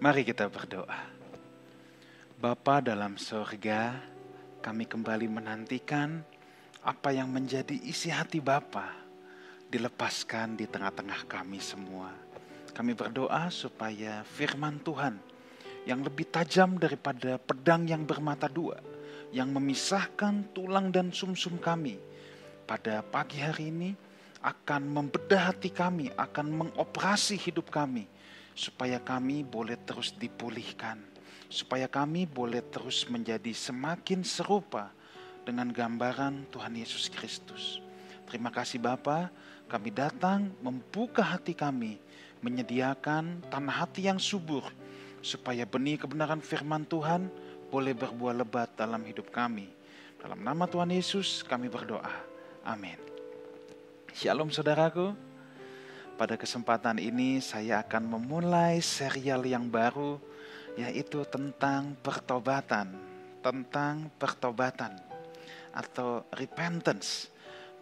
Mari kita berdoa. Bapa dalam sorga, kami kembali menantikan apa yang menjadi isi hati Bapa dilepaskan di tengah-tengah kami semua. Kami berdoa supaya firman Tuhan yang lebih tajam daripada pedang yang bermata dua, yang memisahkan tulang dan sumsum kami, pada pagi hari ini akan membedah hati kami, akan mengoperasi hidup kami, supaya kami boleh terus dipulihkan, supaya kami boleh terus menjadi semakin serupa dengan gambaran Tuhan Yesus Kristus. Terima kasih Bapa, kami datang membuka hati kami, menyediakan tanah hati yang subur, supaya benih kebenaran firman Tuhan boleh berbuah lebat dalam hidup kami. Dalam nama Tuhan Yesus kami berdoa. Amin. Shalom saudaraku. Pada kesempatan ini saya akan memulai serial yang baru, yaitu tentang pertobatan. Tentang pertobatan atau repentance.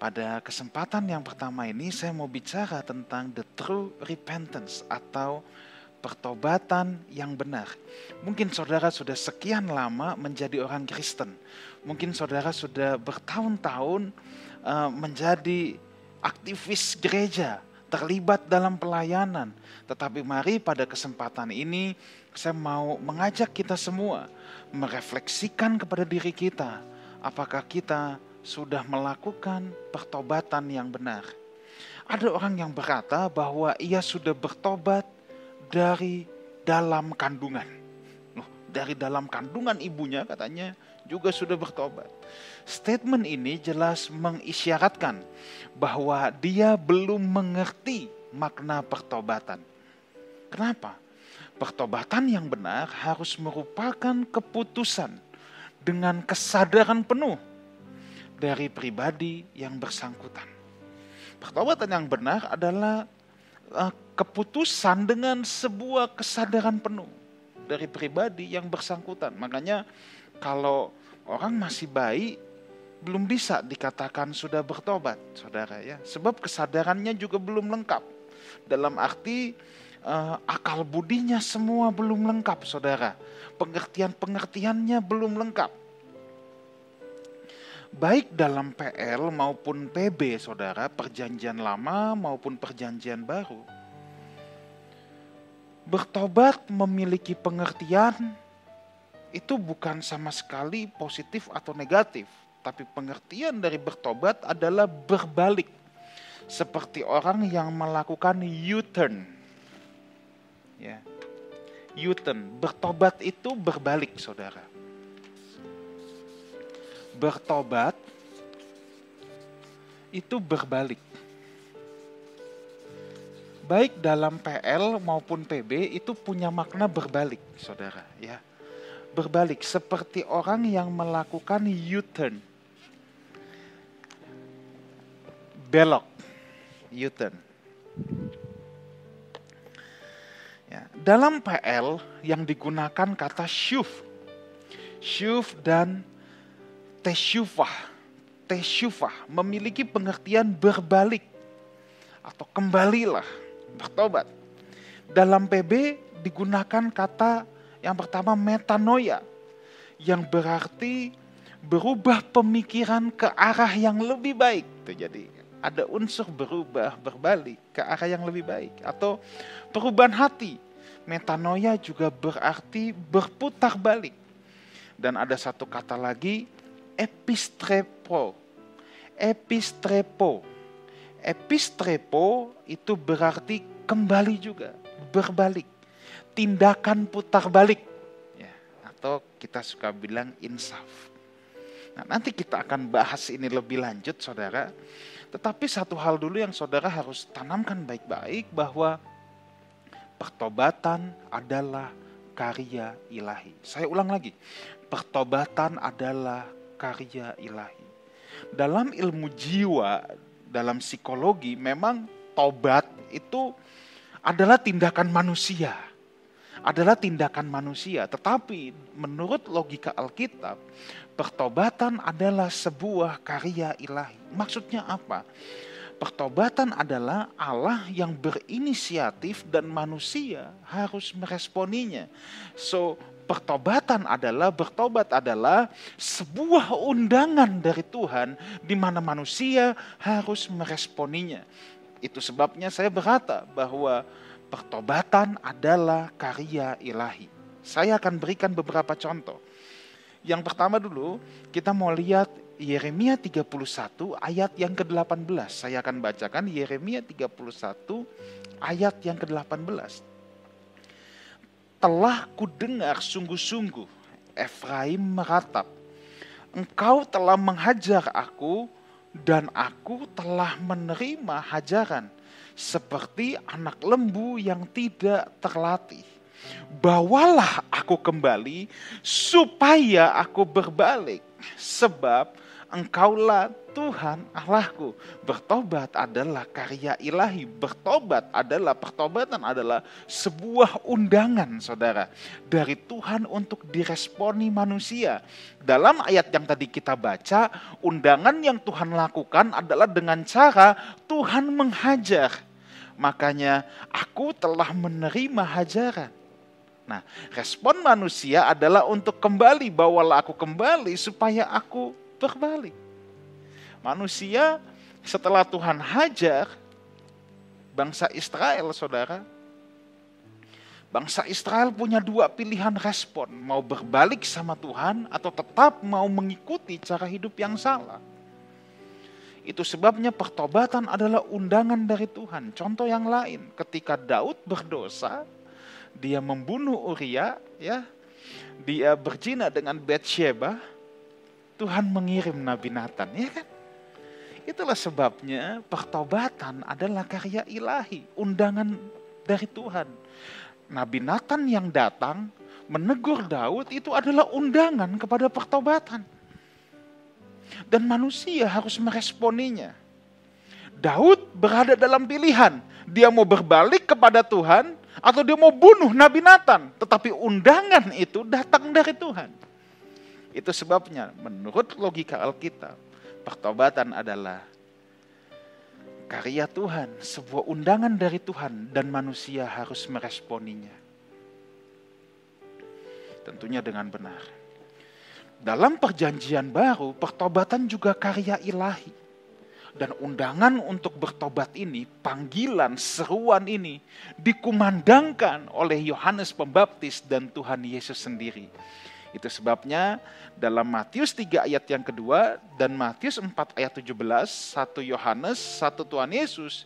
Pada kesempatan yang pertama ini saya mau bicara tentang the true repentance atau pertobatan yang benar. Mungkin saudara sudah sekian lama menjadi orang Kristen. Mungkin saudara sudah bertahun-tahun menjadi aktivis gereja, terlibat dalam pelayanan. Tetapi mari pada kesempatan ini saya mau mengajak kita semua merefleksikan kepada diri kita. Apakah kita sudah melakukan pertobatan yang benar? Ada orang yang berkata bahwa ia sudah bertobat dari dalam kandungan. Dari dalam kandungan ibunya katanya juga sudah bertobat. Statement ini jelas mengisyaratkan bahwa dia belum mengerti makna pertobatan. Kenapa? Pertobatan yang benar harus merupakan keputusan dengan kesadaran penuh dari pribadi yang bersangkutan. Pertobatan yang benar adalah keputusan dengan sebuah kesadaran penuh dari pribadi yang bersangkutan. Makanya kalau orang masih baik, belum bisa dikatakan sudah bertobat, saudara ya. Sebab kesadarannya juga belum lengkap. Dalam arti akal budinya semua belum lengkap, saudara. Pengertiannya belum lengkap. Baik dalam PL maupun PB, saudara, perjanjian lama maupun perjanjian baru. Bertobat memiliki pengertian itu bukan sama sekali positif atau negatif. Tapi pengertian dari bertobat adalah berbalik. Seperti orang yang melakukan U-turn. Ya. U-turn, bertobat itu berbalik, saudara. Bertobat itu berbalik. Baik dalam PL maupun PB itu punya makna berbalik, saudara. Ya. Berbalik seperti orang yang melakukan U-turn. Belok, U-turn. Ya, dalam PL yang digunakan kata syuf. Syuf dan tesyufah. Tesyufah memiliki pengertian berbalik atau kembalilah, bertobat. Dalam PB digunakan kata yang pertama metanoia, yang berarti berubah pemikiran ke arah yang lebih baik. Jadi ada unsur berubah, berbalik ke arah yang lebih baik. Atau perubahan hati. Metanoia juga berarti berputar balik. Dan ada satu kata lagi, epistrepo. Epistrepo. Epistrepo itu berarti kembali juga, berbalik. Tindakan putar balik. Ya, atau kita suka bilang insaf. Nah, nanti kita akan bahas ini lebih lanjut, saudara. Tetapi satu hal dulu yang saudara harus tanamkan baik-baik, bahwa pertobatan adalah karya ilahi. Saya ulang lagi, pertobatan adalah karya ilahi. Dalam ilmu jiwa, dalam psikologi, memang tobat itu adalah tindakan manusia. Adalah tindakan manusia. Tetapi menurut logika Alkitab, pertobatan adalah sebuah karya ilahi. Maksudnya apa? Pertobatan adalah Allah yang berinisiatif dan manusia harus meresponinya. So, bertobat adalah sebuah undangan dari Tuhan di mana manusia harus meresponinya. Itu sebabnya saya berkata bahwa pertobatan adalah karya ilahi. Saya akan berikan beberapa contoh. Yang pertama dulu, kita mau lihat Yeremia 31 ayat yang ke-18. Saya akan bacakan Yeremia 31 ayat yang ke-18. Telah kudengar sungguh-sungguh, Efraim meratap, engkau telah menghajar aku dan aku telah menerima hajaran seperti anak lembu yang tidak terlatih. Bawalah aku kembali supaya aku berbalik, sebab engkaulah Tuhan Allahku. Bertobat adalah karya ilahi. Pertobatan adalah sebuah undangan, saudara, dari Tuhan untuk diresponi manusia. Dalam ayat yang tadi kita baca, undangan yang Tuhan lakukan adalah dengan cara Tuhan menghajar. Makanya aku telah menerima hajaran. Nah, respon manusia adalah untuk kembali, bawalah aku kembali supaya aku berbalik. Manusia setelah Tuhan hajar bangsa Israel, saudara, bangsa Israel punya dua pilihan respon, mau berbalik sama Tuhan atau tetap mau mengikuti cara hidup yang salah. Itu sebabnya pertobatan adalah undangan dari Tuhan. Contoh yang lain, ketika Daud berdosa, dia membunuh Uria, ya, dia berzina dengan Batsheba, Tuhan mengirim Nabi Nathan, ya kan? Itulah sebabnya pertobatan adalah karya ilahi, undangan dari Tuhan. Nabi Nathan yang datang menegur Daud itu adalah undangan kepada pertobatan. Dan manusia harus meresponinya. Daud berada dalam pilihan, dia mau berbalik kepada Tuhan atau dia mau bunuh Nabi Nathan. Tetapi undangan itu datang dari Tuhan. Itu sebabnya menurut logika Alkitab, pertobatan adalah karya Tuhan, sebuah undangan dari Tuhan dan manusia harus meresponinya. Tentunya dengan benar. Dalam perjanjian baru, pertobatan juga karya ilahi. Dan undangan untuk bertobat ini, panggilan, seruan ini dikumandangkan oleh Yohanes Pembaptis dan Tuhan Yesus sendiri. Itu sebabnya dalam Matius 3 ayat yang kedua dan Matius 4 ayat 17, 1 Yohanes, 1 Tuhan Yesus,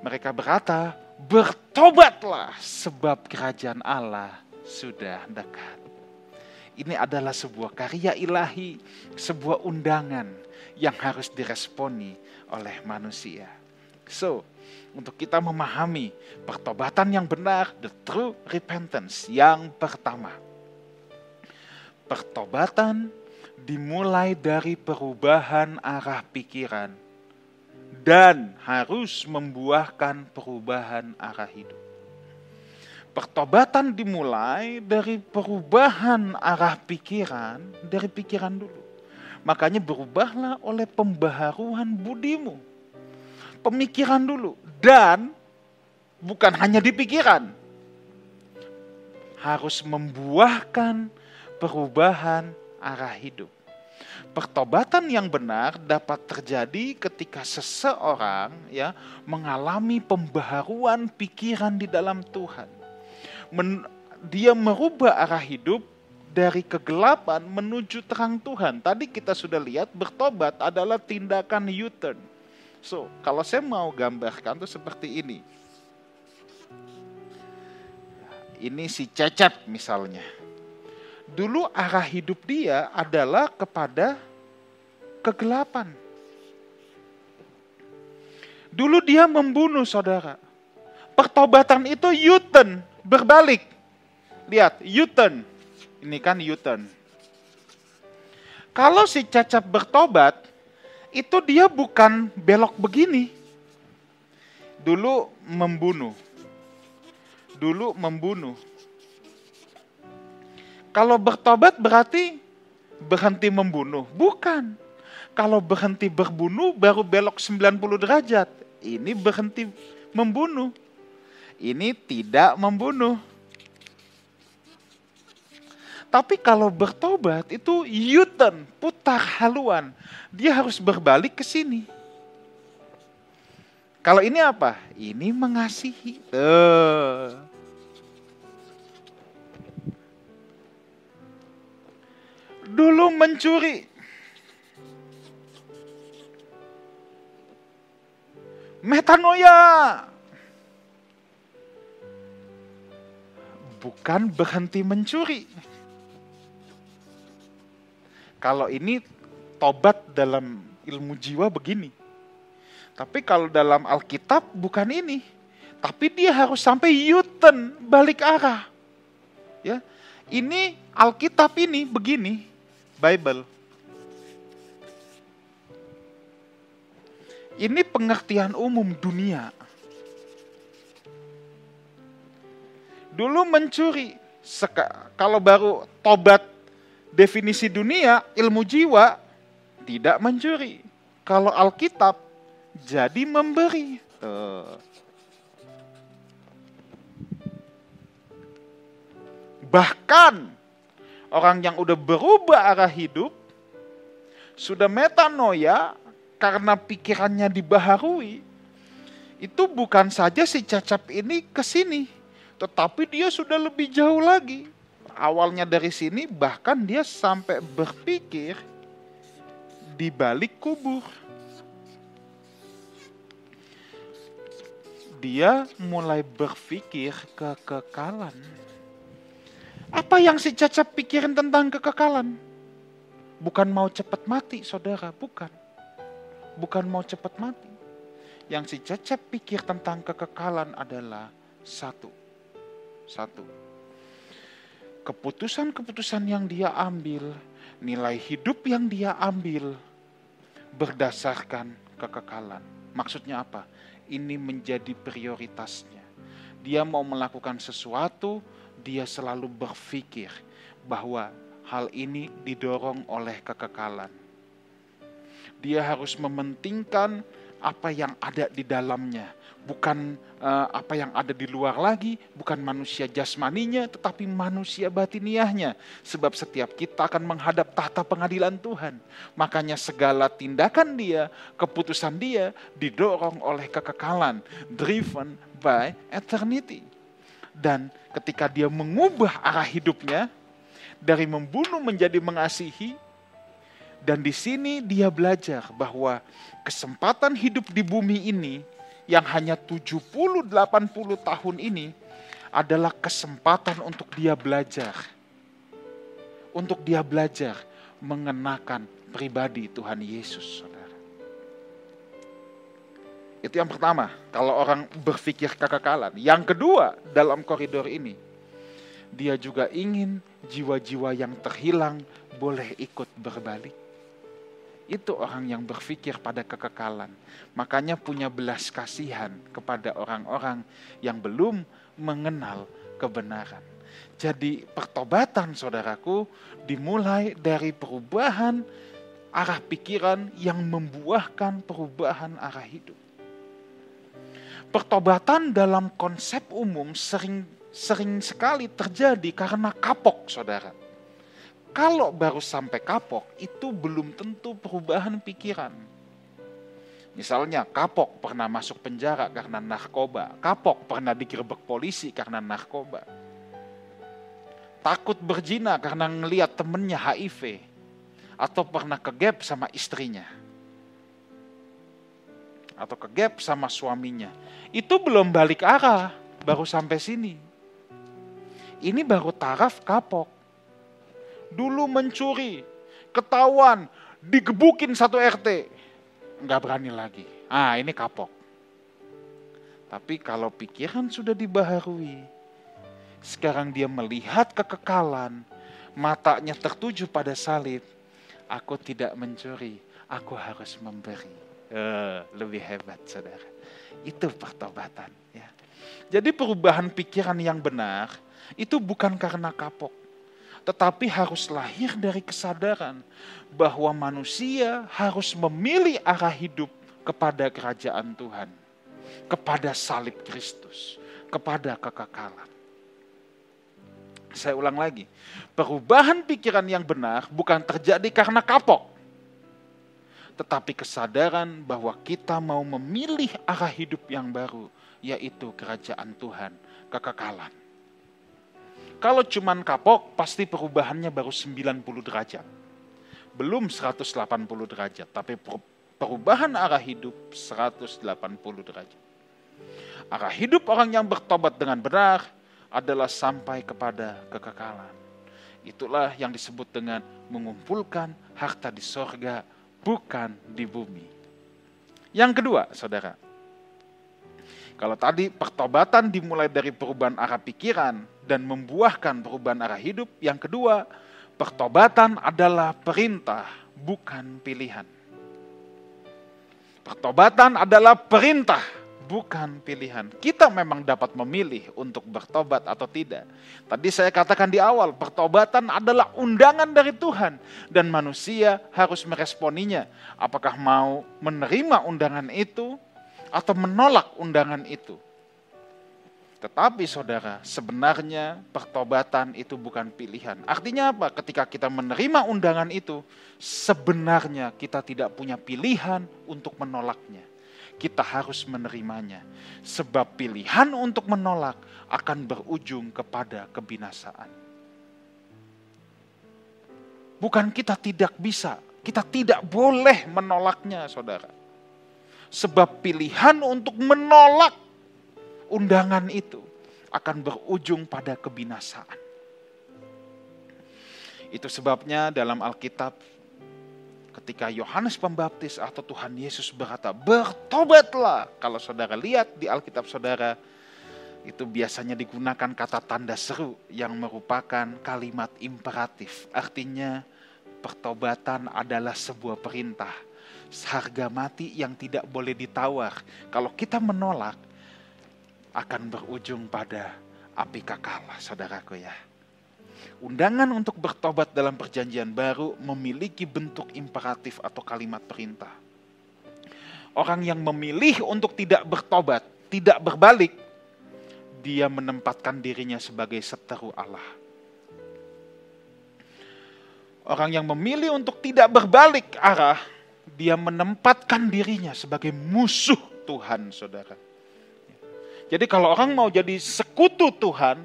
mereka berkata, bertobatlah sebab kerajaan Allah sudah dekat. Ini adalah sebuah karya ilahi, sebuah undangan yang harus diresponi oleh manusia. So, untuk kita memahami pertobatan yang benar, the true repentance, yang pertama, pertobatan dimulai dari perubahan arah pikiran dan harus membuahkan perubahan arah hidup. Pertobatan dimulai dari perubahan arah pikiran, dari pikiran dulu. Makanya berubahlah oleh pembaharuan budimu. Pemikiran dulu. Dan bukan hanya di pikiran. Harus membuahkan perubahan arah hidup. Pertobatan yang benar dapat terjadi ketika seseorang mengalami pembaharuan pikiran di dalam Tuhan. Dia merubah arah hidup dari kegelapan menuju terang Tuhan. Tadi kita sudah lihat bertobat adalah tindakan U-turn. So, kalau saya mau gambarkan itu seperti ini. Ini si Cecep misalnya. Dulu arah hidup dia adalah kepada kegelapan. Dulu dia membunuh saudara. Pertobatan itu U-turn, berbalik. Lihat, U-turn. Ini kan U-turn. Kalau si Cecep bertobat, itu dia bukan belok begini. Dulu membunuh. Kalau bertobat berarti berhenti membunuh. Bukan. Kalau berhenti berbunuh baru belok 90 derajat. Ini berhenti membunuh. Ini tidak membunuh. Tapi kalau bertobat itu U-turn, putar haluan. Dia harus berbalik ke sini. Kalau ini apa? Ini mengasihi. Dulu mencuri. Metanoia. Bukan berhenti mencuri. Kalau ini tobat dalam ilmu jiwa begini. Tapi kalau dalam Alkitab bukan ini. Tapi dia harus sampai U-turn, balik arah. Ya. Ini Alkitab ini begini, Bible. Ini pengertian umum dunia. Dulu mencuri. Kalau baru tobat definisi dunia, ilmu jiwa, tidak mencuri. Kalau Alkitab, jadi memberi. Bahkan, orang yang udah berubah arah hidup, sudah metanoia, karena pikirannya dibaharui, itu bukan saja si Cecep ini ke sini, tetapi dia sudah lebih jauh lagi. Awalnya dari sini, bahkan dia sampai berpikir di balik kubur. Dia mulai berpikir kekekalan. Apa yang si Cecep pikirin tentang kekekalan? Bukan mau cepat mati, saudara, bukan. Bukan mau cepat mati. Yang si Cecep pikir tentang kekekalan adalah satu. Keputusan-keputusan yang dia ambil, nilai hidup yang dia ambil, berdasarkan kekekalan. Maksudnya apa? Ini menjadi prioritasnya. Dia mau melakukan sesuatu, dia selalu berpikir bahwa hal ini didorong oleh kekekalan. Dia harus mementingkan apa yang ada di dalamnya, bukan apa yang ada di luar lagi, bukan manusia jasmaninya, tetapi manusia batiniahnya. Sebab setiap kita akan menghadap tahta pengadilan Tuhan. Makanya segala tindakan dia, keputusan dia didorong oleh kekekalan, driven by eternity. Dan ketika dia mengubah arah hidupnya dari membunuh menjadi mengasihi, dan di sini dia belajar bahwa kesempatan hidup di bumi ini yang hanya 70-80 tahun ini adalah kesempatan untuk dia belajar. Untuk dia belajar mengenakan pribadi Tuhan Yesus, saudara. Itu yang pertama, kalau orang berpikir kekekalan. Yang kedua, dalam koridor ini, dia juga ingin jiwa-jiwa yang terhilang boleh ikut berbalik. Itu orang yang berpikir pada kekekalan. Makanya punya belas kasihan kepada orang-orang yang belum mengenal kebenaran. Jadi pertobatan, saudaraku, dimulai dari perubahan arah pikiran yang membuahkan perubahan arah hidup. Pertobatan dalam konsep umum sering sekali terjadi karena kapok, saudara. Kalau baru sampai kapok, itu belum tentu perubahan pikiran. Misalnya kapok pernah masuk penjara karena narkoba. Kapok pernah digerebek polisi karena narkoba. Takut berzina karena ngelihat temennya HIV. Atau pernah kegep sama istrinya. Atau kegep sama suaminya. Itu belum balik arah, baru sampai sini. Ini baru taraf kapok. Dulu mencuri, ketahuan, digebukin satu RT. Nggak berani lagi. Ini kapok. Tapi kalau pikiran sudah dibaharui, sekarang dia melihat kekekalan, matanya tertuju pada salib. Aku tidak mencuri, aku harus memberi. Lebih hebat, saudara. Itu pertobatan. Ya. Jadi perubahan pikiran yang benar, itu bukan karena kapok. tetapi harus lahir dari kesadaran bahwa manusia harus memilih arah hidup kepada kerajaan Tuhan, kepada salib Kristus, kepada kekekalan. Saya ulang lagi, perubahan pikiran yang benar bukan terjadi karena kapok, tetapi kesadaran bahwa kita mau memilih arah hidup yang baru, yaitu kerajaan Tuhan, kekekalan. Kalau cuman kapok, pasti perubahannya baru 90 derajat. Belum 180 derajat, tapi perubahan arah hidup 180 derajat. Arah hidup orang yang bertobat dengan benar adalah sampai kepada kekekalan. Itulah yang disebut dengan mengumpulkan harta di sorga, bukan di bumi. Yang kedua, saudara, kalau tadi pertobatan dimulai dari perubahan arah pikiran dan membuahkan perubahan arah hidup, yang kedua, pertobatan adalah perintah, bukan pilihan. Pertobatan adalah perintah, bukan pilihan. Kita memang dapat memilih untuk bertobat atau tidak. Tadi saya katakan di awal, pertobatan adalah undangan dari Tuhan dan manusia harus meresponinya. Apakah mau menerima undangan itu atau menolak undangan itu. Tetapi saudara, sebenarnya pertobatan itu bukan pilihan. Artinya apa? Ketika kita menerima undangan itu, sebenarnya kita tidak punya pilihan untuk menolaknya. Kita harus menerimanya. Sebab pilihan untuk menolak akan berujung kepada kebinasaan. Bukan kita tidak bisa, kita tidak boleh menolaknya, saudara. Sebab pilihan untuk menolak undangan itu akan berujung pada kebinasaan. Itu sebabnya dalam Alkitab, ketika Yohanes Pembaptis atau Tuhan Yesus berkata, bertobatlah. Kalau saudara lihat di Alkitab saudara, itu biasanya digunakan kata tanda seru yang merupakan kalimat imperatif. Artinya pertobatan adalah sebuah perintah. Harga mati yang tidak boleh ditawar. Kalau kita menolak, akan berujung pada api kekal, saudaraku ya. Undangan untuk bertobat dalam perjanjian baru memiliki bentuk imperatif atau kalimat perintah. Orang yang memilih untuk tidak bertobat, tidak berbalik, dia menempatkan dirinya sebagai seteru Allah. Orang yang memilih untuk tidak berbalik arah, dia menempatkan dirinya sebagai musuh Tuhan, saudara. Jadi kalau orang mau jadi sekutu Tuhan,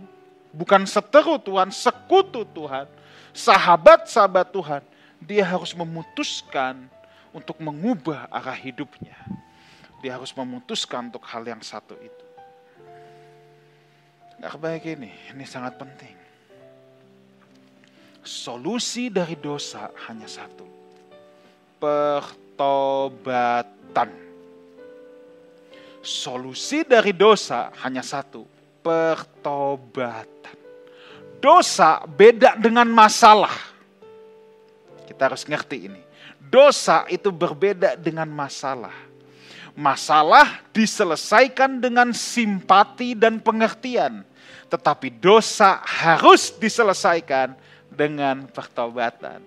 bukan seteru Tuhan, sekutu Tuhan, sahabat-sahabat Tuhan, dia harus memutuskan untuk mengubah arah hidupnya. Dia harus memutuskan untuk hal yang satu itu. Gak baik ini sangat penting. Solusi dari dosa hanya satu. Pertobatan. Solusi dari dosa hanya satu, pertobatan. Dosa beda dengan masalah. Kita harus ngerti ini. Dosa itu berbeda dengan masalah. Masalah diselesaikan dengan simpati dan pengertian. Tetapi dosa harus diselesaikan dengan pertobatan.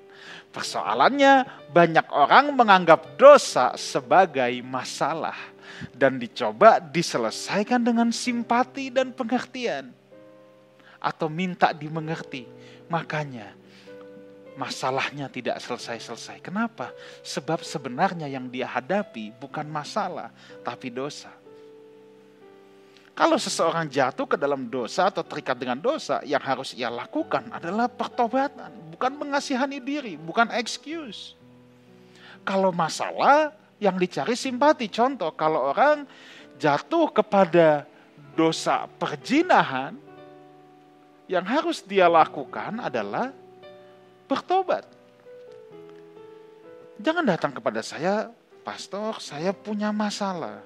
Persoalannya, banyak orang menganggap dosa sebagai masalah dan dicoba diselesaikan dengan simpati dan pengertian atau minta dimengerti. Makanya masalahnya tidak selesai-selesai. Kenapa? Sebab sebenarnya yang dia hadapi bukan masalah, tapi dosa. Kalau seseorang jatuh ke dalam dosa atau terikat dengan dosa, yang harus ia lakukan adalah pertobatan, bukan mengasihani diri, bukan excuse. Kalau masalah, yang dicari simpati. Contoh, kalau orang jatuh kepada dosa perzinahan, yang harus dia lakukan adalah bertobat. Jangan datang kepada saya, pastor, saya punya masalah.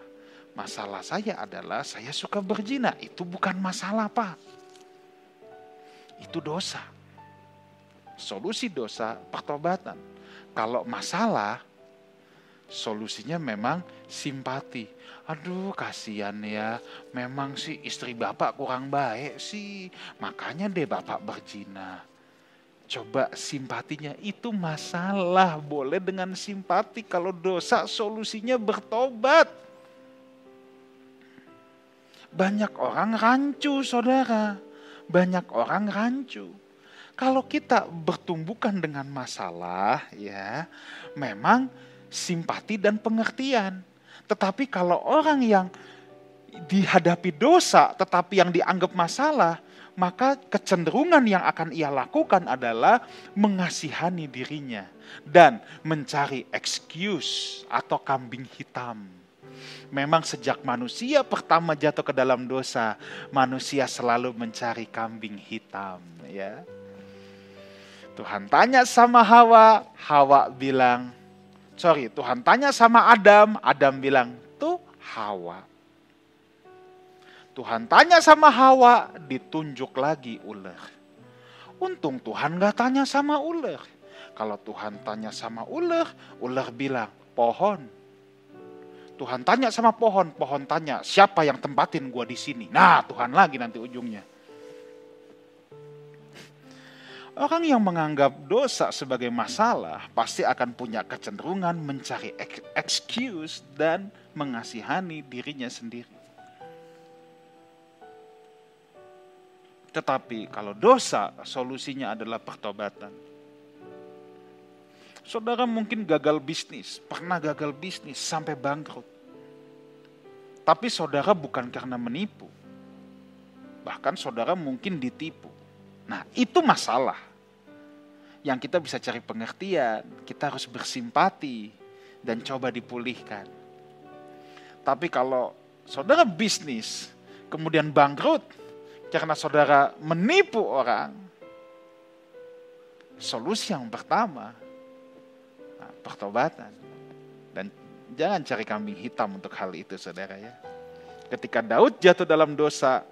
Masalah saya adalah saya suka berzina. Itu bukan masalah, Pak. Itu dosa. Solusi dosa, pertobatan. Kalau masalah, solusinya memang simpati. Aduh, kasihan ya. Memang sih istri bapak kurang baik sih. Makanya deh bapak berzina. Coba simpatinya itu masalah, boleh dengan simpati. Kalau dosa solusinya bertobat. Banyak orang rancu, saudara. Banyak orang rancu. Kalau kita bertumbukan dengan masalah, ya, memang simpati dan pengertian. Tetapi kalau orang yang dihadapi dosa, tetapi yang dianggap masalah, maka kecenderungan yang akan ia lakukan adalah mengasihani dirinya dan mencari excuse atau kambing hitam. Memang sejak manusia pertama jatuh ke dalam dosa, manusia selalu mencari kambing hitam, ya. Tuhan tanya sama Hawa, Tuhan tanya sama Adam bilang, tuh Hawa. Tuhan tanya sama Hawa, ditunjuk lagi ular. Untung Tuhan gak tanya sama ular. Kalau Tuhan tanya sama ular bilang, pohon. Tuhan tanya sama pohon tanya, siapa yang tempatin gua di sini? Nah, Tuhan lagi nanti ujungnya. Orang yang menganggap dosa sebagai masalah pasti akan punya kecenderungan mencari excuse dan mengasihani dirinya sendiri. Tetapi kalau dosa, solusinya adalah pertobatan. Saudara mungkin gagal bisnis, pernah gagal bisnis sampai bangkrut. Tapi saudara bukan karena menipu. Bahkan saudara mungkin ditipu. Nah, itu masalah. Yang kita bisa cari pengertian, kita harus bersimpati dan coba dipulihkan. Tapi kalau saudara bisnis, kemudian bangkrut, karena saudara menipu orang, solusi yang pertama, pertobatan. Dan jangan cari kambing hitam untuk hal itu, saudara, ya. Ketika Daud jatuh dalam dosa,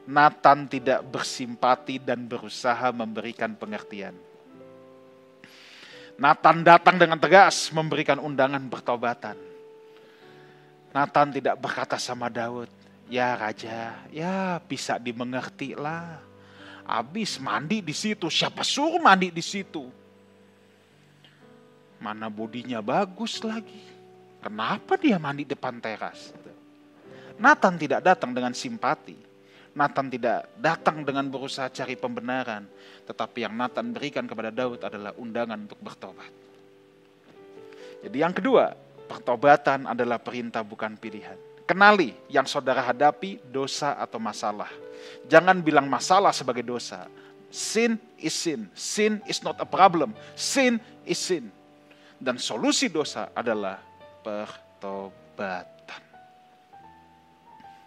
Nathan tidak bersimpati dan berusaha memberikan pengertian. Nathan datang dengan tegas memberikan undangan pertobatan. Nathan tidak berkata sama Daud, ya raja, ya bisa dimengerti lah. Habis mandi di situ, siapa suruh mandi di situ? Mana bodinya bagus lagi. Kenapa dia mandi depan teras? Nathan tidak datang dengan simpati. Nathan tidak datang dengan berusaha cari pembenaran. Tetapi yang Nathan berikan kepada Daud adalah undangan untuk bertobat. Jadi yang kedua, pertobatan adalah perintah bukan pilihan. Kenali yang saudara hadapi, dosa atau masalah. Jangan bilang masalah sebagai dosa. Sin is sin. Sin is not a problem. Sin is sin. Dan solusi dosa adalah pertobatan.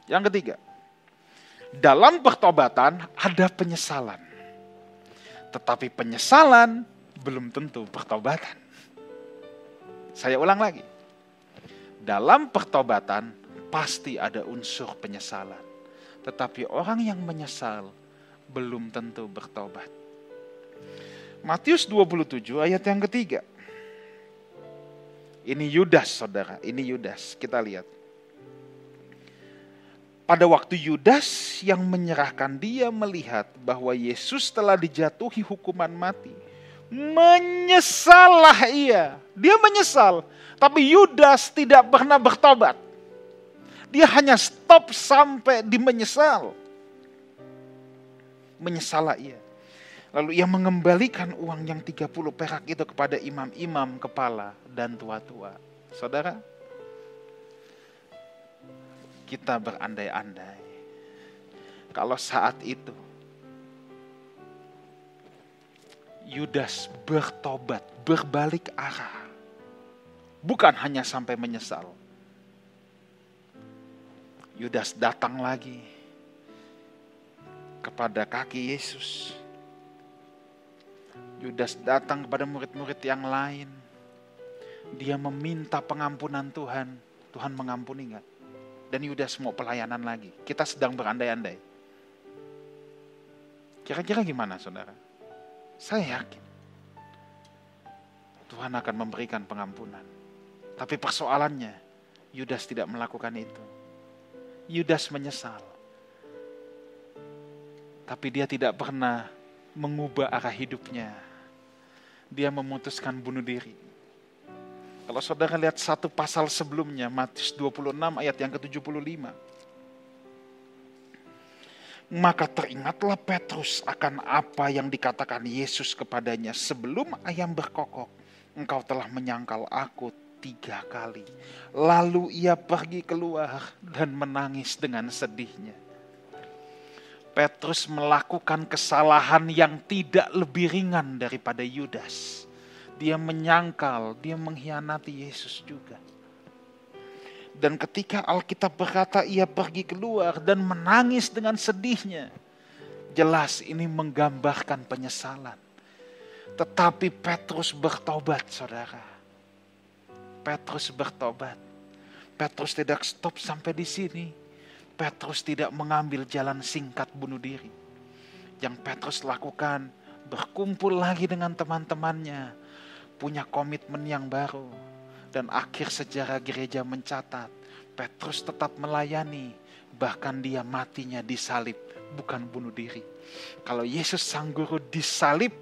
Yang ketiga, dalam pertobatan ada penyesalan. Tetapi penyesalan belum tentu pertobatan. Saya ulang lagi. Dalam pertobatan pasti ada unsur penyesalan. Tetapi orang yang menyesal belum tentu bertobat. Matius 27 ayat yang ketiga. Ini Yudas, saudara. Ini Yudas. Kita lihat. Pada waktu Yudas yang menyerahkan dia melihat bahwa Yesus telah dijatuhi hukuman mati. Menyesallah ia. Dia menyesal. Tapi Yudas tidak pernah bertobat. Dia hanya stop sampai di menyesal. Menyesallah ia. Lalu ia mengembalikan uang yang 30 perak itu kepada imam-imam kepala dan tua-tua. Saudara, kita berandai-andai. Kalau saat itu Yudas bertobat, berbalik arah. Bukan hanya sampai menyesal. Yudas datang lagi kepada kaki Yesus. Yudas datang kepada murid-murid yang lain. Dia meminta pengampunan Tuhan. Tuhan mengampuni enggak? Dan Yudas mau pelayanan lagi. Kita sedang berandai-andai. Kira-kira gimana, saudara? Saya yakin Tuhan akan memberikan pengampunan. Tapi persoalannya, Yudas tidak melakukan itu. Yudas menyesal. Tapi dia tidak pernah mengubah arah hidupnya. dia memutuskan bunuh diri. Kalau saudara lihat satu pasal sebelumnya, Matius 26 ayat yang ke-75. Maka teringatlah Petrus akan apa yang dikatakan Yesus kepadanya, sebelum ayam berkokok, engkau telah menyangkal aku 3 kali. Lalu ia pergi keluar dan menangis dengan sedihnya. Petrus melakukan kesalahan yang tidak lebih ringan daripada Yudas. Dia menyangkal, dia mengkhianati Yesus juga. Dan ketika Alkitab berkata ia pergi keluar dan menangis dengan sedihnya, jelas ini menggambarkan penyesalan. Tetapi Petrus bertobat, saudara. Petrus bertobat. Petrus tidak stop sampai di sini. Petrus tidak mengambil jalan singkat bunuh diri. Yang Petrus lakukan, berkumpul lagi dengan teman-temannya, punya komitmen yang baru. Dan akhir sejarah gereja mencatat, Petrus tetap melayani, bahkan dia matinya disalib, bukan bunuh diri. Kalau Yesus sang guru disalib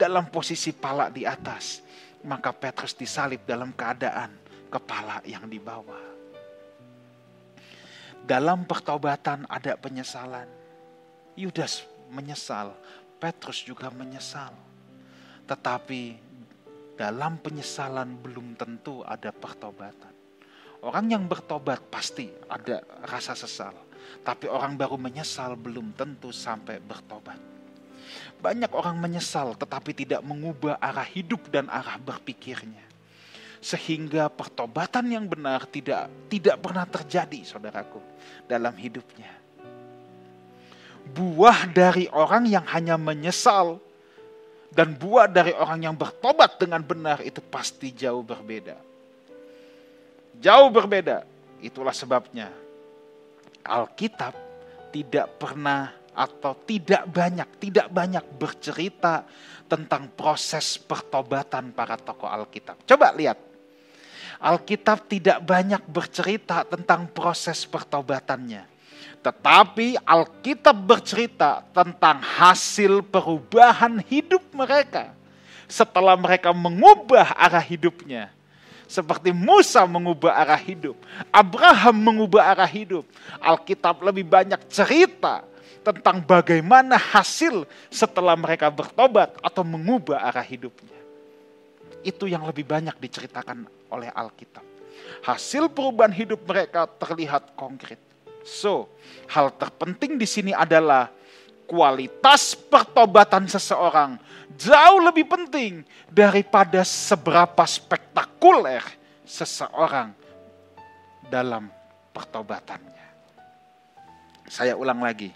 dalam posisi pala di atas, maka Petrus disalib dalam keadaan kepala yang di bawah. Dalam pertobatan ada penyesalan. Yudas menyesal, Petrus juga menyesal. Tetapi dalam penyesalan belum tentu ada pertobatan. Orang yang bertobat pasti ada rasa sesal. Tapi orang baru menyesal belum tentu sampai bertobat. Banyak orang menyesal tetapi tidak mengubah arah hidup dan arah berpikirnya. Sehingga pertobatan yang benar tidak pernah terjadi, saudaraku, dalam hidupnya. Buah dari orang yang hanya menyesal dan buah dari orang yang bertobat dengan benar itu pasti jauh berbeda. Jauh berbeda. Itulah sebabnya Alkitab tidak pernah atau tidak banyak bercerita tentang proses pertobatan para tokoh Alkitab. Coba lihat. Alkitab tidak banyak bercerita tentang proses pertobatannya. Tetapi Alkitab bercerita tentang hasil perubahan hidup mereka setelah mereka mengubah arah hidupnya. Seperti Musa mengubah arah hidup, Abraham mengubah arah hidup. Alkitab lebih banyak cerita tentang bagaimana hasil setelah mereka bertobat atau mengubah arah hidupnya. Itu yang lebih banyak diceritakan oleh Alkitab. Hasil perubahan hidup mereka terlihat konkret. So, hal terpenting di sini adalah kualitas pertobatan seseorang jauh lebih penting daripada seberapa spektakuler seseorang dalam pertobatannya. Saya ulang lagi.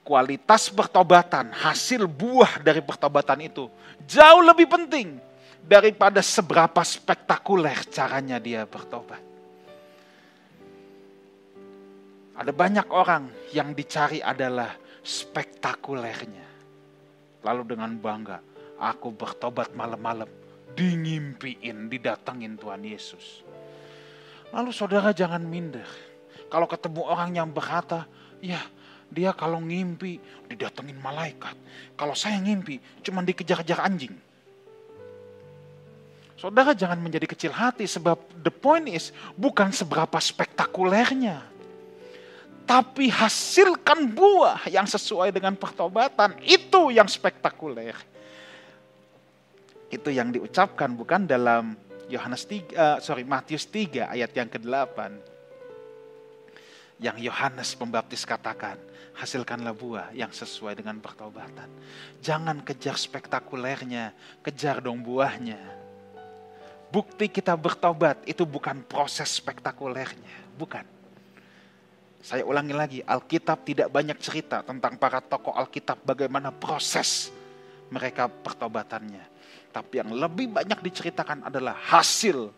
Kualitas pertobatan, hasil buah dari pertobatan itu jauh lebih penting daripada seberapa spektakuler caranya dia bertobat. Ada banyak orang yang dicari adalah spektakulernya. Lalu dengan bangga, aku bertobat malam-malam, dingimpiin, didatengin Tuhan Yesus. Lalu saudara jangan minder. Kalau ketemu orang yang berkata, ya dia kalau ngimpi didatengin malaikat. Kalau saya ngimpi cuma dikejar-kejar anjing. Saudara jangan menjadi kecil hati sebab the point is bukan seberapa spektakulernya. Tapi hasilkan buah yang sesuai dengan pertobatan. Itu yang spektakuler. Itu yang diucapkan bukan dalam Matius 3 ayat yang ke-8. Yang Yohanes Pembaptis katakan, hasilkanlah buah yang sesuai dengan pertobatan. Jangan kejar spektakulernya, kejar dong buahnya. Bukti kita bertobat itu bukan proses spektakulernya, bukan. Saya ulangi lagi, Alkitab tidak banyak cerita tentang para tokoh Alkitab bagaimana proses mereka pertobatannya. Tapi yang lebih banyak diceritakan adalah hasil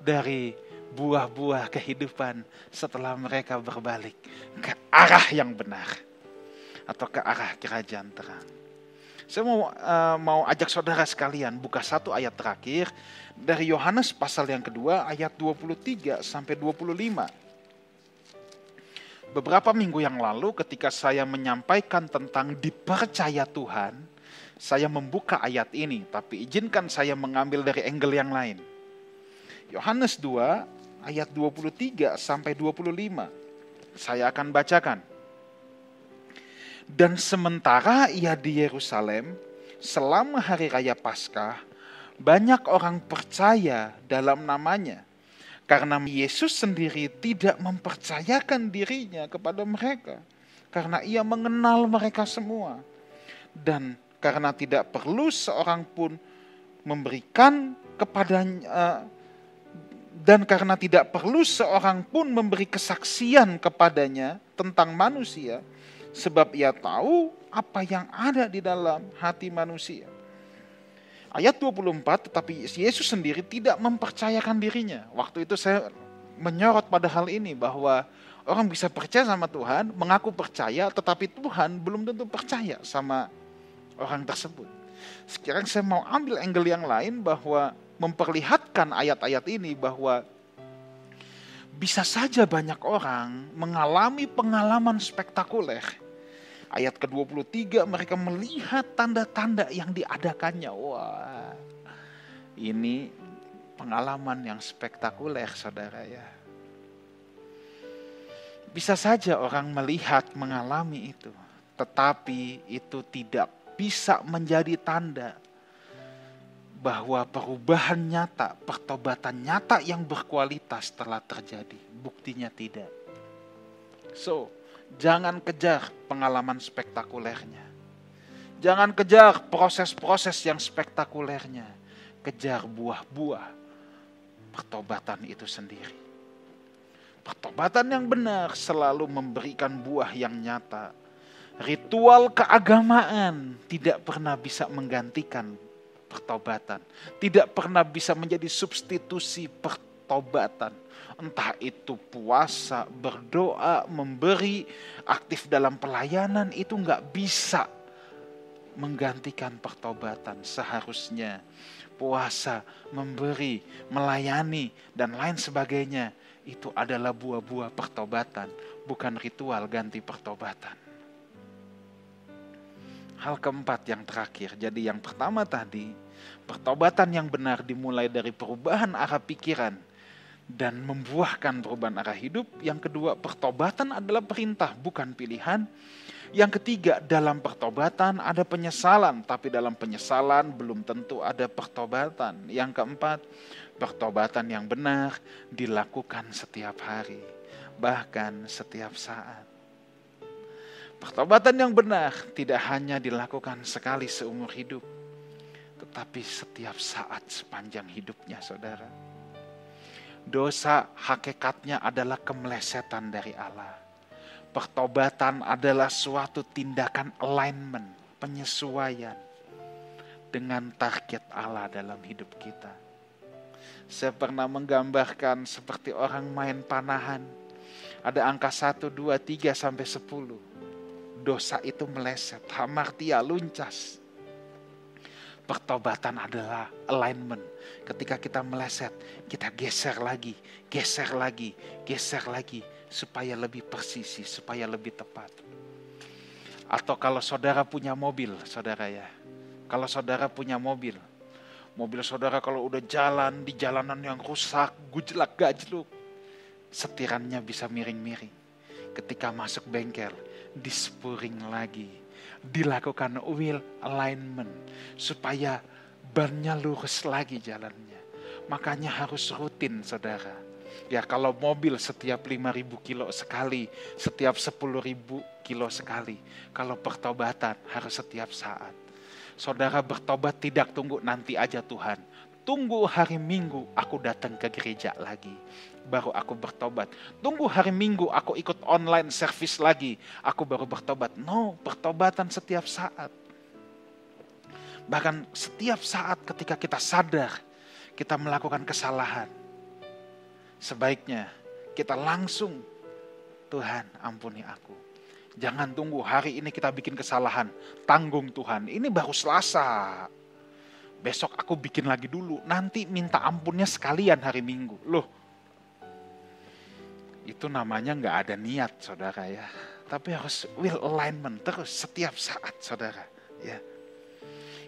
dari buah-buah kehidupan setelah mereka berbalik ke arah yang benar atau ke arah kerajaan terang. Saya mau ajak saudara sekalian buka satu ayat terakhir dari Yohanes pasal yang kedua ayat 23 sampai 25. Beberapa minggu yang lalu ketika saya menyampaikan tentang dipercaya Tuhan, saya membuka ayat ini, tapi izinkan saya mengambil dari angle yang lain. Yohanes 2 ayat 23 sampai 25. Saya akan bacakan. Dan sementara ia di Yerusalem, selama hari raya Paskah, banyak orang percaya dalam namanya. Karena Yesus sendiri tidak mempercayakan dirinya kepada mereka. Karena ia mengenal mereka semua. Dan karena tidak perlu seorang pun memberikan kepadanya, dan karena tidak perlu seorang pun memberi kesaksian kepadanya tentang manusia, sebab ia tahu apa yang ada di dalam hati manusia. Ayat 24, tetapi Yesus sendiri tidak mempercayakan dirinya. Waktu itu saya menyorot pada hal ini, bahwa orang bisa percaya sama Tuhan, mengaku percaya, tetapi Tuhan belum tentu percaya sama orang tersebut. Sekarang saya mau ambil angle yang lain, bahwa memperlihatkan ayat-ayat ini bahwa bisa saja banyak orang mengalami pengalaman spektakuler. Ayat ke-23, mereka melihat tanda-tanda yang diadakannya. Wah, ini pengalaman yang spektakuler, saudara ya. Bisa saja orang melihat, mengalami itu, tetapi itu tidak bisa menjadi tanda bahwa perubahan nyata, pertobatan nyata yang berkualitas telah terjadi. Buktinya tidak. So, jangan kejar pengalaman spektakulernya. Jangan kejar proses-proses yang spektakulernya. Kejar buah-buah pertobatan itu sendiri. Pertobatan yang benar selalu memberikan buah yang nyata. Ritual keagamaan tidak pernah bisa menggantikan pertobatan. Tidak pernah bisa menjadi substitusi pertobatan. Entah itu puasa, berdoa, memberi, aktif dalam pelayanan, itu gak bisa menggantikan pertobatan. Seharusnya puasa, memberi, melayani, dan lain sebagainya, itu adalah buah-buah pertobatan, bukan ritual ganti pertobatan. Hal keempat yang terakhir, jadi yang pertama tadi, pertobatan yang benar dimulai dari perubahan arah pikiran dan membuahkan perubahan arah hidup. Yang kedua, pertobatan adalah perintah, bukan pilihan. Yang ketiga, dalam pertobatan ada penyesalan, tapi dalam penyesalan belum tentu ada pertobatan. Yang keempat, pertobatan yang benar dilakukan setiap hari, bahkan setiap saat. Pertobatan yang benar tidak hanya dilakukan sekali seumur hidup, tetapi setiap saat sepanjang hidupnya, saudara. Dosa hakikatnya adalah kemelesetan dari Allah. Pertobatan adalah suatu tindakan alignment, penyesuaian dengan target Allah dalam hidup kita. Saya pernah menggambarkan seperti orang main panahan. Ada angka 1, 2, 3 sampai 10. Dosa itu meleset, hamartia, luncas. Pertobatan adalah alignment. Ketika kita meleset, kita geser lagi, geser lagi, geser lagi, supaya lebih persisi, supaya lebih tepat. Atau kalau saudara punya mobil, saudara ya. Kalau saudara punya mobil saudara kalau udah jalan di jalanan yang rusak, gujlak gajluk, setirannya bisa miring-miring. Ketika masuk bengkel, dispuring lagi, dilakukan wheel alignment supaya bannya lurus lagi jalannya. Makanya harus rutin, saudara. Ya, kalau mobil setiap 5.000 kilo sekali, setiap 10.000 kilo sekali. Kalau pertobatan harus setiap saat. Saudara bertobat tidak tunggu nanti aja Tuhan. Tunggu hari Minggu aku datang ke gereja lagi, baru aku bertobat. Tunggu hari Minggu aku ikut online service lagi, aku baru bertobat. No, pertobatan setiap saat. Bahkan setiap saat ketika kita sadar kita melakukan kesalahan, sebaiknya kita langsung, Tuhan ampuni aku. Jangan tunggu hari ini kita bikin kesalahan, tanggung Tuhan, ini baru Selasa. Besok aku bikin lagi dulu, nanti minta ampunnya sekalian hari Minggu. Loh, itu namanya gak ada niat, saudara ya. Tapi harus will alignment terus setiap saat, saudara ya.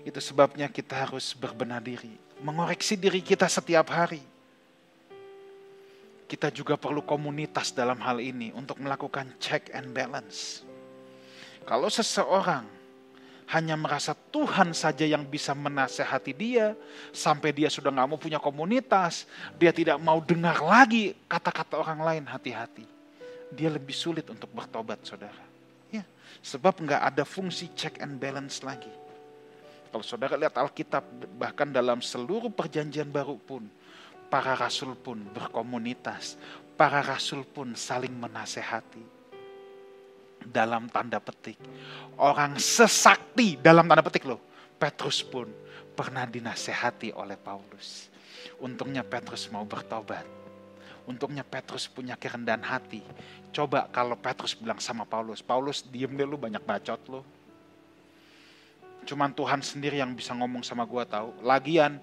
Itu sebabnya kita harus berbenah diri, mengoreksi diri kita setiap hari. Kita juga perlu komunitas dalam hal ini untuk melakukan check and balance. Kalau seseorang hanya merasa Tuhan saja yang bisa menasehati dia, sampai dia sudah gak mau punya komunitas, dia tidak mau dengar lagi kata-kata orang lain, hati-hati. Dia lebih sulit untuk bertobat, saudara. Ya, sebab gak ada fungsi check and balance lagi. Kalau saudara lihat Alkitab, bahkan dalam seluruh perjanjian baru pun, para rasul pun berkomunitas, para rasul pun saling menasehati. Dalam tanda petik, orang sesakti dalam tanda petik loh, Petrus pun pernah dinasehati oleh Paulus. Untungnya Petrus mau bertobat. Untungnya Petrus punya kerendahan hati. Coba kalau Petrus bilang sama Paulus, Paulus diem deh lu, banyak bacot lu. Cuman Tuhan sendiri yang bisa ngomong sama gua tahu. Lagian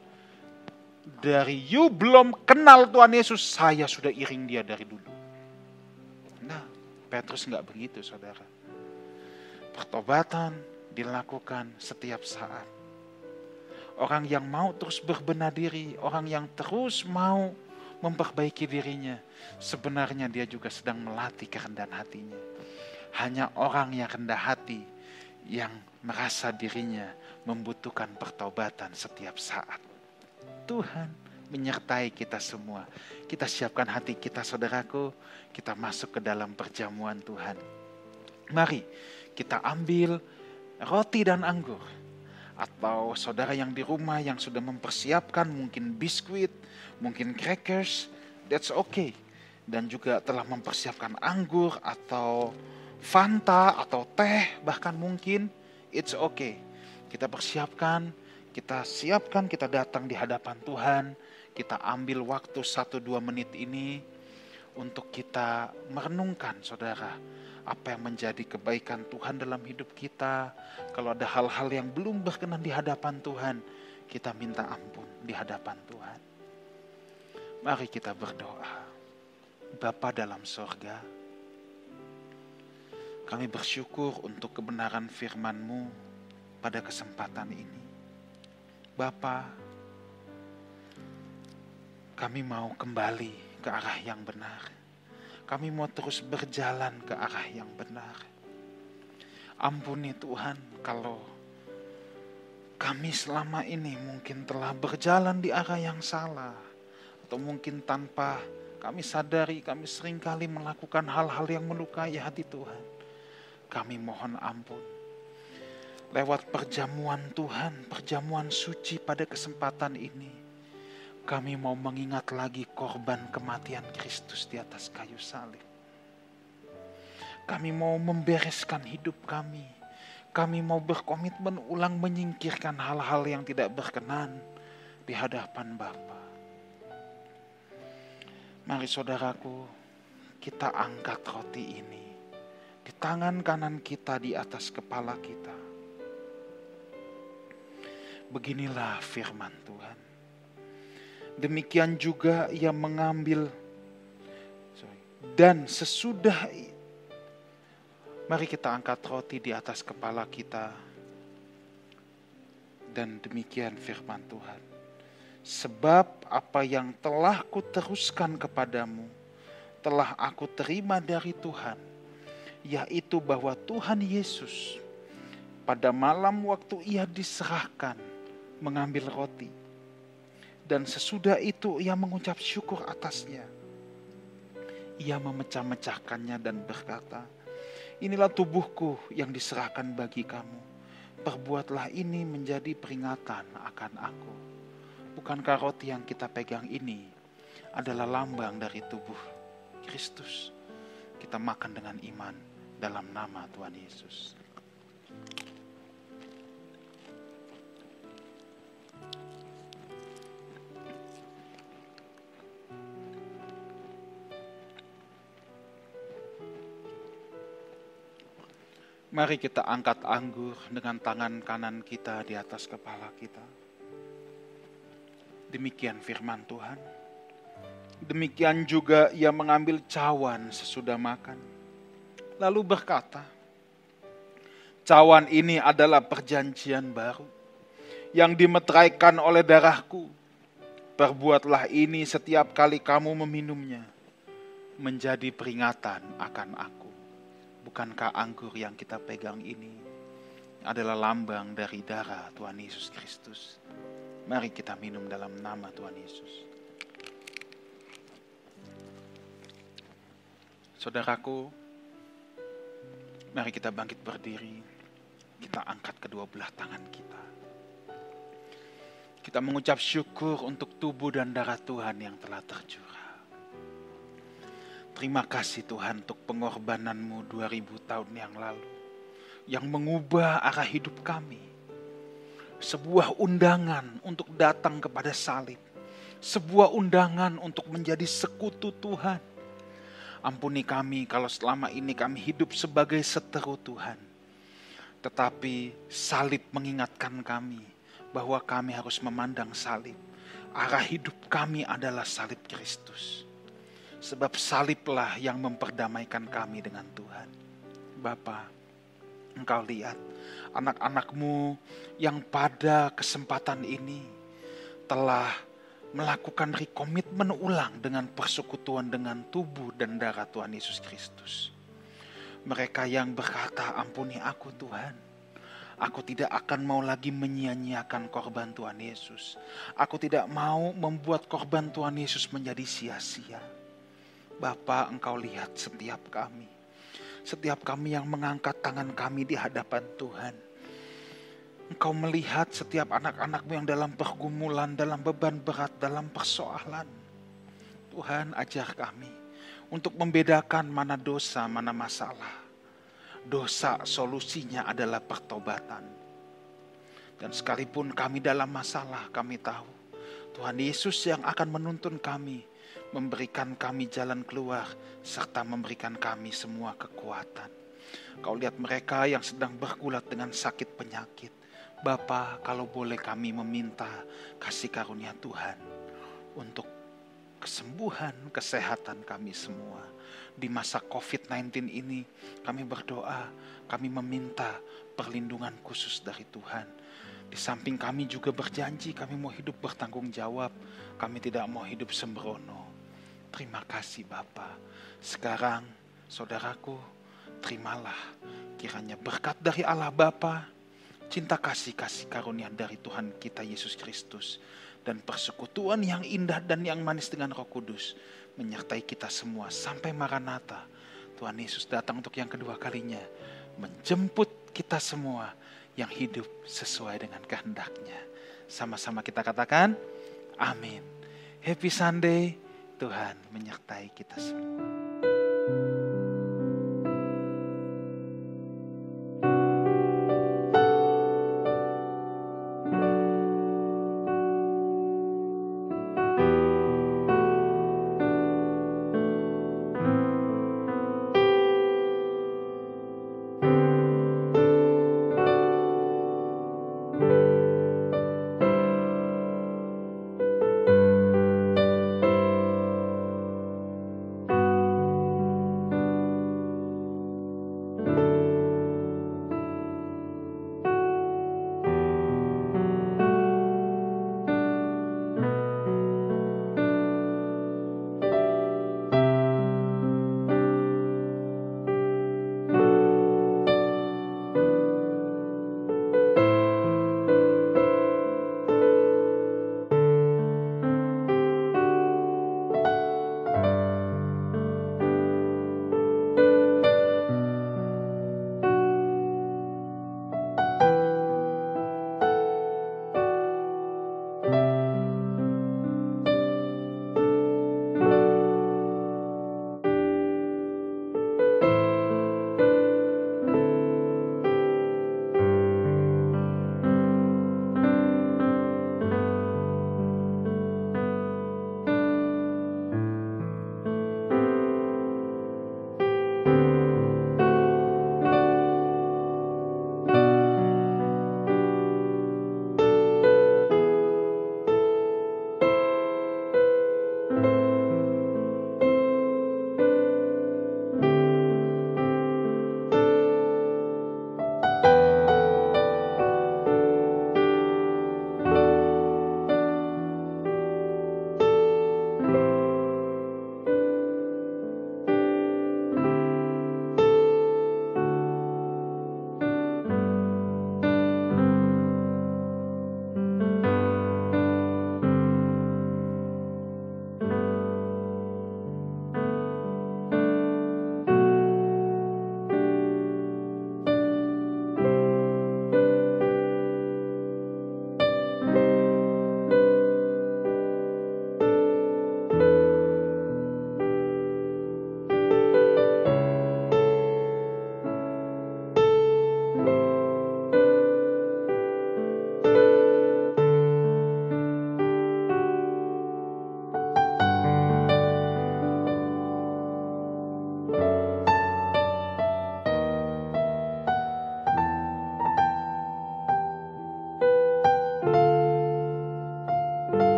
dari you belum kenal Tuhan Yesus, saya sudah iring dia dari dulu. Nah, Petrus enggak begitu, saudara. Pertobatan dilakukan setiap saat. Orang yang mau terus berbenah diri, orang yang terus mau memperbaiki dirinya, sebenarnya dia juga sedang melatih kerendahan hatinya. Hanya orang yang rendah hati yang merasa dirinya membutuhkan pertobatan setiap saat. Tuhan menyertai kita semua. Kita siapkan hati kita, saudaraku. Kita masuk ke dalam perjamuan Tuhan. Mari kita ambil roti dan anggur. Atau saudara yang di rumah yang sudah mempersiapkan mungkin biskuit, mungkin crackers, that's okay. Dan juga telah mempersiapkan anggur atau Fanta atau teh bahkan mungkin, it's okay. Kita persiapkan, kita siapkan, kita datang di hadapan Tuhan. Kita ambil waktu 1-2 menit ini untuk kita merenungkan, saudara, apa yang menjadi kebaikan Tuhan dalam hidup kita. Kalau ada hal-hal yang belum berkenan di hadapan Tuhan, kita minta ampun di hadapan Tuhan. Mari kita berdoa. Bapa dalam sorga, kami bersyukur untuk kebenaran firman-Mu pada kesempatan ini. Bapa, kami mau kembali ke arah yang benar. Kami mau terus berjalan ke arah yang benar. Ampuni Tuhan kalau kami selama ini mungkin telah berjalan di arah yang salah. Atau mungkin tanpa kami sadari kami seringkali melakukan hal-hal yang melukai hati Tuhan. Kami mohon ampun. Lewat perjamuan Tuhan, perjamuan suci pada kesempatan ini, kami mau mengingat lagi korban kematian Kristus di atas kayu salib. Kami mau membereskan hidup kami. Kami mau berkomitmen ulang menyingkirkan hal-hal yang tidak berkenan di hadapan Bapa. Mari saudaraku, kita angkat roti ini di tangan kanan kita di atas kepala kita. Beginilah firman Tuhan. Demikian juga ia mengambil dan sesudah, mari kita angkat roti di atas kepala kita. Dan demikian firman Tuhan. Sebab apa yang telah kuteruskan kepadamu, telah aku terima dari Tuhan, yaitu bahwa Tuhan Yesus pada malam waktu ia diserahkan mengambil roti. Dan sesudah itu ia mengucap syukur atasnya. Ia memecah-mecahkannya dan berkata, inilah tubuhku yang diserahkan bagi kamu. Perbuatlah ini menjadi peringatan akan aku. Bukankah roti yang kita pegang ini adalah lambang dari tubuh Kristus? Kita makan dengan iman dalam nama Tuhan Yesus. Mari kita angkat anggur dengan tangan kanan kita di atas kepala kita. Demikian firman Tuhan. Demikian juga ia mengambil cawan sesudah makan. Lalu berkata, cawan ini adalah perjanjian baru. yang dimeteraikan oleh darahku. Perbuatlah ini setiap kali kamu meminumnya, menjadi peringatan akan aku. Bukankah anggur yang kita pegang ini adalah lambang dari darah Tuhan Yesus Kristus? Mari kita minum dalam nama Tuhan Yesus. Saudaraku, mari kita bangkit berdiri. Kita angkat kedua belah tangan kita. Kita mengucap syukur untuk tubuh dan darah Tuhan yang telah tercurah. Terima kasih Tuhan untuk pengorbanan-Mu 2000 tahun yang lalu, yang mengubah arah hidup kami. Sebuah undangan untuk datang kepada salib. Sebuah undangan untuk menjadi sekutu Tuhan. Ampuni kami kalau selama ini kami hidup sebagai seteru Tuhan. Tetapi salib mengingatkan kami bahwa kami harus memandang salib. Arah hidup kami adalah salib Kristus. Sebab saliblah yang memperdamaikan kami dengan Tuhan. Bapa, Engkau lihat anak-anak-Mu yang pada kesempatan ini telah melakukan rekomitmen ulang dengan persekutuan dengan tubuh dan darah Tuhan Yesus Kristus. Mereka yang berkata, ampuni aku Tuhan. Aku tidak akan mau lagi menyia-nyiakan korban Tuhan Yesus. Aku tidak mau membuat korban Tuhan Yesus menjadi sia-sia. Bapa, Engkau lihat setiap kami. Setiap kami yang mengangkat tangan kami di hadapan Tuhan. Engkau melihat setiap anak-anak-Mu yang dalam pergumulan, dalam beban berat, dalam persoalan. Tuhan, ajar kami untuk membedakan mana dosa, mana masalah. Dosa solusinya adalah pertobatan. Dan sekalipun kami dalam masalah, kami tahu Tuhan Yesus yang akan menuntun kami, memberikan kami jalan keluar, serta memberikan kami semua kekuatan. Kau lihat mereka yang sedang bergulat dengan sakit penyakit. Bapa, kalau boleh kami meminta kasih karunia Tuhan untuk kesembuhan, kesehatan kami semua. Di masa COVID-19 ini kami berdoa, kami meminta perlindungan khusus dari Tuhan. Di samping kami juga berjanji kami mau hidup bertanggung jawab, kami tidak mau hidup sembrono. Terima kasih Bapa. Sekarang saudaraku, terimalah kiranya berkat dari Allah Bapa, cinta kasih karunia dari Tuhan kita Yesus Kristus, dan persekutuan yang indah dan yang manis dengan Roh Kudus menyertai kita semua sampai Maranatha. Tuhan Yesus datang untuk yang kedua kalinya, menjemput kita semua yang hidup sesuai dengan kehendak-Nya. Sama-sama kita katakan, amin. Happy Sunday, Tuhan menyertai kita semua.